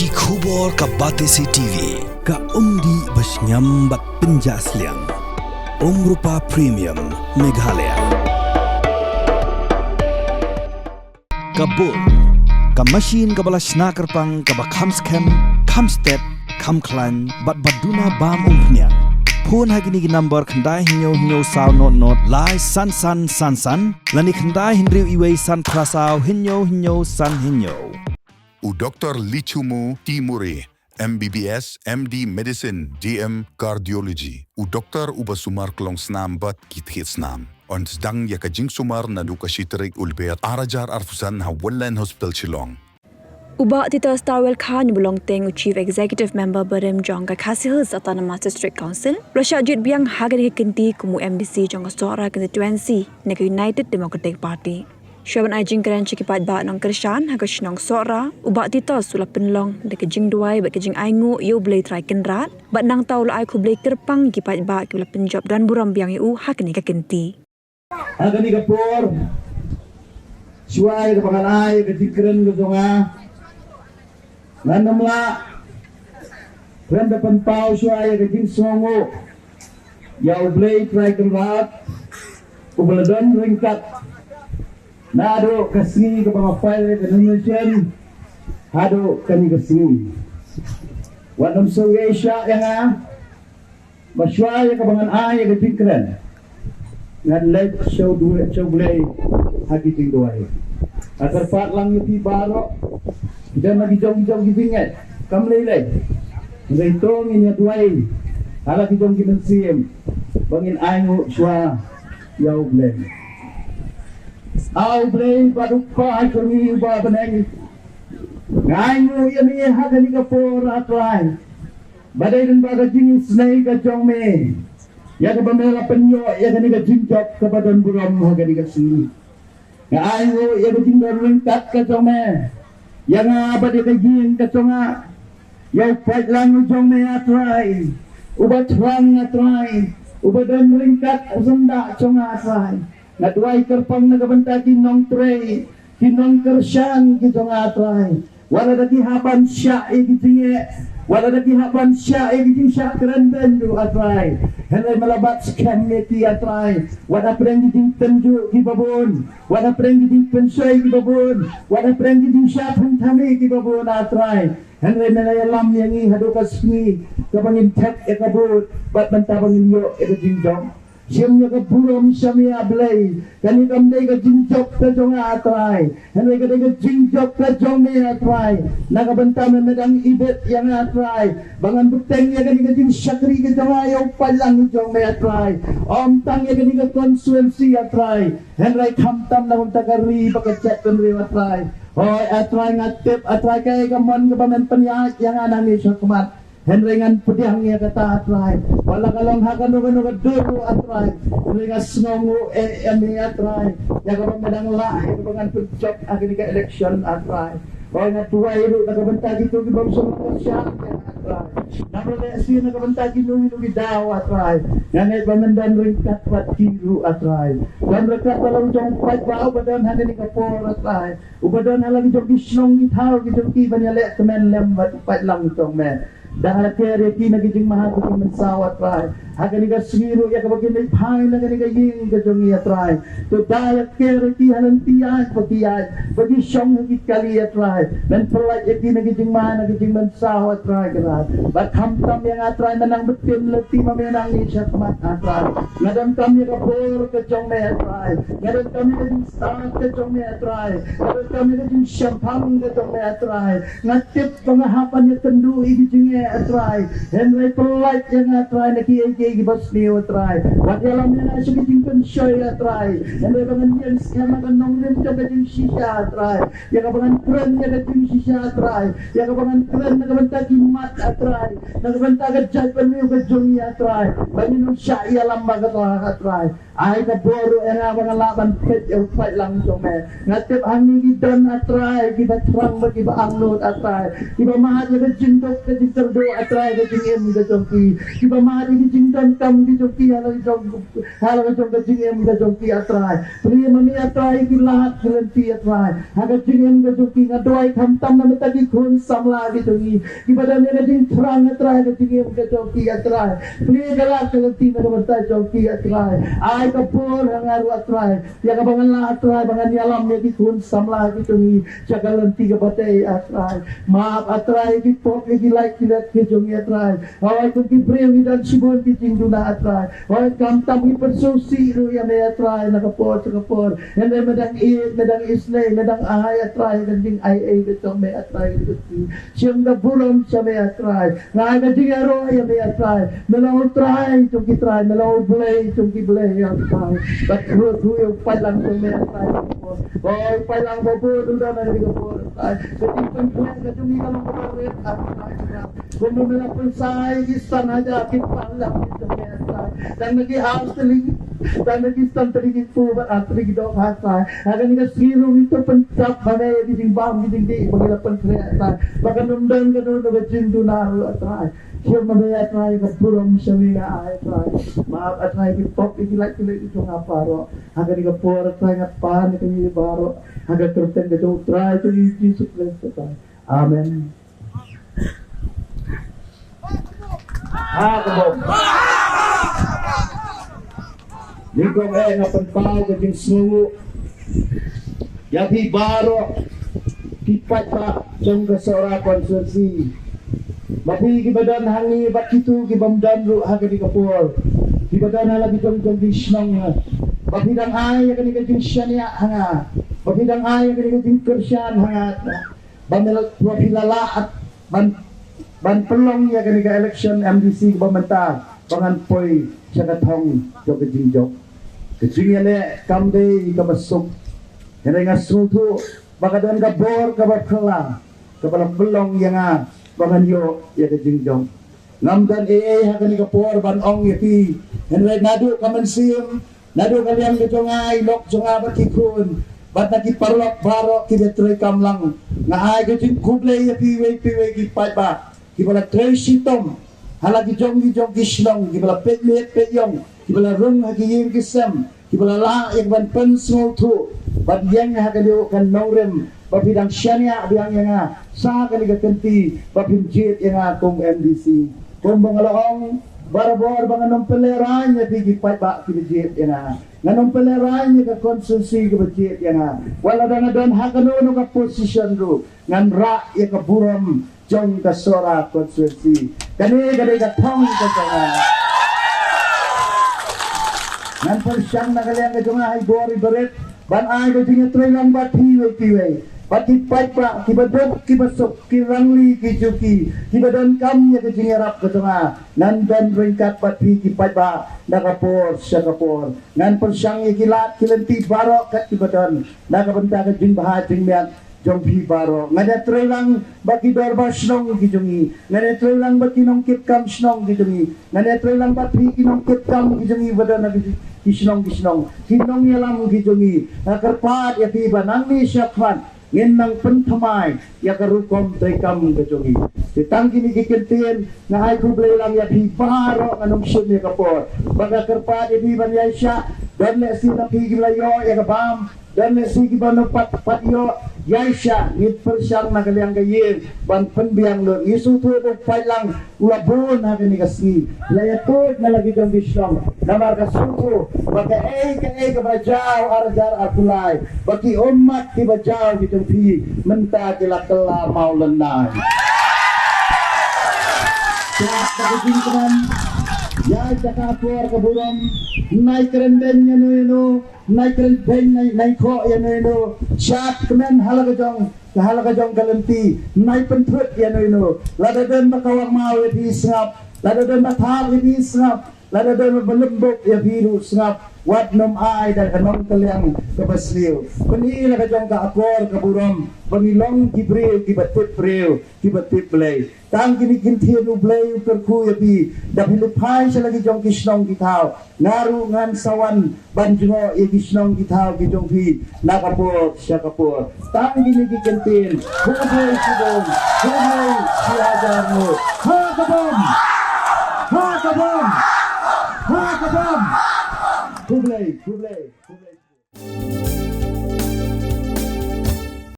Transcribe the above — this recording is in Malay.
Ki khubor ka Batesi TV. Ka umdi basnyam bat penjaslian. Rupa Premium Meghalaya. Kabul. Ka machine ka balas snaker pang ka bakham scam, kham step, kham klan, bat baduna bam umpnyang. Phone hagini ki number khandai hinyo saw not lai san lani khandai hinriu iwei san prasau hinyo san hinyo. U Dr. Lichumu Timuri, MBBS, MD Medicine, DM Cardiology. U Dr. Ubasumar Klong Snam Bat Kithit Snam. On sedang ya kajing sumar na duka shiterik ulbeat arajar arfusan ha Wallen Hospital Shillong. Uba Tita Starwell Khan belong teng Chief Executive Member Badem Jong ka Khasi Hills Autonomous District Council. Russia jit biang hagan kenti kumu MDC jong sora constituency nega United Democratic Party. Syaban ajing keren cikipat ba nong kershan haga shnong sora uba Tita sulap penlong de kejing duai ba kejing aingu yo blay try kenrat ba nang taul ai ku blay kerpang kipat ba ki penjob dan buram biang yu hagan ka kenti. Hagan ka por suai ka panganai ka tikren ka zonga nanamla renda penpau suai ka jing songo ya blay try kenrat ubeladon ringkat nado kasih ke pamafai ke Indonesian hado kani kasih wadam Asia yang masyai ke bangan ai ke tikran ngan let show boleh hagi ting doai agar pat lang yuti baro dan lagi jong gibingat kam lele ngaitong ini doai hala ki jong gimensim bangin ai ngo swa yau boleh Au blame paduka ay kami uba baneng. Ngayon yan niya hagani ka po ratray. Baday rin baga jing snay ka jong me. Ya ka bamela penyo ya gani ka jing jok ka badan buram hagani ka sini. Ngayon ya ka jing darling tat ka jong me. Ya nga baday ka jing ka jong nga. Ya fight lang jong me atray. Uba trang atray. Uba dan ringkat sunda jong atray. Nadway kerpang nagabantagi nong tray, kinong kersyan gitu ngatray. Wala dati haban siya igitinge, wala dati haban siya igiting siya kerendendu atray. Henry malabat scam neti atray. Wala preng giting tenju gibabon, wala preng giting pensoy gibabon, wala preng giting siya pentami gibabon atray. Henry malayalam yang hadukas ni kabangin tek ekabut, bat mentabangin yo ekajingdong. Siamnya ke buram siamnya ablay kani kamdai ke jinjok ke jong atrai henry ke jinjok ke jong me atrai naga bentam medang ibet yang atrai bangan beteng ya kani ke jing syakri ke jong ayo palang jong me atrai om tang ya kani ke konsuensi atrai henry kamtam na untagari pakacet penri atrai hoy atrai ngatip atrai kay kamon ke pamen penyak yang anani syakmat Henrengan pedangnya kata atrai, wala kalong hakan nuga dulu atrai, henrengan sengongu emi atrai, yang kapag medang la, yang kapag penjok akhirnya ke election atrai, kalau nga tuwa itu nakabantagi itu gibang sumang siya atrai, namun reaksi nakabantagi itu gidaw atrai, nganay pamandan ringkat pat kiru atrai, dan rekat palang jong pat bao badan hagan ni kapor atrai, ubadan halang jong gislong gitaw gitong kiban yalek kemen lembat pat lang jong men. Dahil kaya ki nagiging mahal ko mensawat rai hagan ni kasiro ya kapag may pain na gani kaying kajong iya rai to dahil kaya ki halantiyan pagi siyong higit kaliyat rai dan perlat ya ki nagiging mahal nagiging mensawat rai karat bagkamtam yang atray manang betin leti mamenang ni siya kamat atray ngadam kami kapor kajong may atray ngadam kami kajing start kajong may atray ngadam kami kajing syampang kajong may atray ngatip pangahapan niya tendu igijing atrai Henry polite yang atrai naki gibas niyo atrai wadalam yang asya kijing pensyoy atrai Henry bangan yang skema kanong rin ka kajing sisya atrai yang kabangan kren ya kajing sisya atrai yang kabangan kren nakabantagi mat atrai nakabantagi jay paniyo kajong atrai baninong siya iyalam bagat atrai Ai ka boru era bang laban pet eu fight lang so me. Ngatip angin di don atrai ki ba trang ba ki ba angnot atrai. Ki ba mahat ya jindok ka di terdo atrai ka jingem ga jongki. Ki ba mahat di jingdan kam di jongki hala ka jong ka jingem ga jongki atrai. Pri mani atrai ki lahat kelenti atrai. Haga jingem ga jongki ngadoi kam tam na tadi kun samla di jongki. Ki ba dan ga jing trang atrai ka jingem ga jongki atrai. Pri galak kelenti na bertai jongki atrai. Ai kapur hangaru atrai ya kabangan la atrai bangan yalam ya kun samla gitu ni cakalan tiga batai atrai maaf atrai di pop di like tidak ke jongi atrai awai ku ki prem dan sibon di tingduna atrai awai kam tam ki persusi ru ya me atrai na kapur and then medang isle medang ahai atrai dan ding ai gitu me atrai gitu siang da buram sa me atrai ngai na ding aro ya me atrai melaw trai jongi trai melaw blay jongi blay but who you palang so me atrai oh palang bobo duda na di kapur jadi pengkuan ka jumi ka long karet atrai kuno mela pensai istan aja kit palang so me atrai dan nagi house teling dan nagi istan teling pu ba atri do atrai agan ni ka siru itu pencap bane di timbang di tinggi bagila pentre atrai bagan nundang ka do jindu na atrai siya mabaya atrai ka purom sa mga atrai maaf atrai ki pop ikilak itu ngaparo agar ni ka por atrai ngapan ni baro agar terpen ka do try to Jesus Christ atrai amen kabom Lingkong ngapan pao ka jing sungu yapi baro kipat pa jong ka sora konsersi Mapi kibadan hangi bat kitu kibamdan ru haga di kapur. Kibadan hala bitong di snong ha. Mapidang ay ka ni kajing syania hanga. Mapidang ay ka ni kajing kersyan hanga. Bamel propilala at ban pelong ya ka ni ka election MDC kibamenta. Pangan poy sa katong jo kajing jo. Kajing yale kamde kabasok. Yana nga sutu bakadan ka bor kabakala. Kabalang pelong yang bangan yo ya ke jingjong ngamdan hakan ka por ban ong yapi henry nadu kamansim nadu kalian ke jongai lok jonga bakikun bat naki parlok baro ki betre kamlang nga ay ke jing kuble yapi we ki pa ki bala tracy tom halagi jong gislong ki bala petlet petyong ki bala rung hagi yim kisam ki bala la yak ban pen small tu ban yang hakan yo kan nogrem bapidang syania biang yang sa kaniga kenti bapinjit yang kong MDC kong bangalong barabor banganong peleran ya pigi pa pinjit yang nganong peleran ya ka konsensi ka budget yang wala dan hakano ka position ru ngan ra ya ka buram jong ka sora konsensi kani ka thong ka sana ngan persyang na kalian ka jong ay bori beret ban ay ka jing trelang bat hiwe Pati pa kibadok kibasok kirangli kijuki kibadan kam ya kejingarap ketengah nandan ringkat pati kipaipa nakapor siya kapor ngan persyang ikilat kilenti baro kat kibadan nakabenta kejing bahajing miat jompi baro ngada trelang baki dorba snong kijungi ngada trelang baki nongkit kam snong kijungi ngada trelang pati kinongkit kam kijungi badan kisnong kinong yalam kijungi nakarpat ya tiba nangni syakfan ngenang pentamai ya karukom trekam kejongi ditangki ni kikintin na ay kublay lang ya bibaro anong syon ya kapor baga kerpa di ban ya isya dan le si napi gilayo ya kabam dan le si gibano pat yo ya isya nit persyang na kaliang gayin ban penbiang lor isu tu ko lang ulabon ha ni kasni laya to na lagi jang bisyong na marka suko baga ka bajaw arjar atulay baki umat ki bajaw gitu pi menta kila mau lenai Siap kebujukan ya jakapor keburom naik kerenden nu naik kerenden naik ko ya nu syat kemen halagajong kalenti naik pentrut ya nu ladadan bakawang mau di sngap ladadan bathal di sngap ladadan belembok ya biru sngap วัดนมอายdan kanong kaliang kabasliw penila ka jong ka akor ka burom pangilong kibril kibatip bril kibatip blay tang kini kintiru blay perku yabi dapilupai siya lagi jong kisnong kitaw ngaru ngan sawan banjungo ya kisnong kitaw kijong pi nakapur siya kapur tang kini kikentin hubay sidong hubay siyajarno ha kabom ha kabom ha kabom Kublai.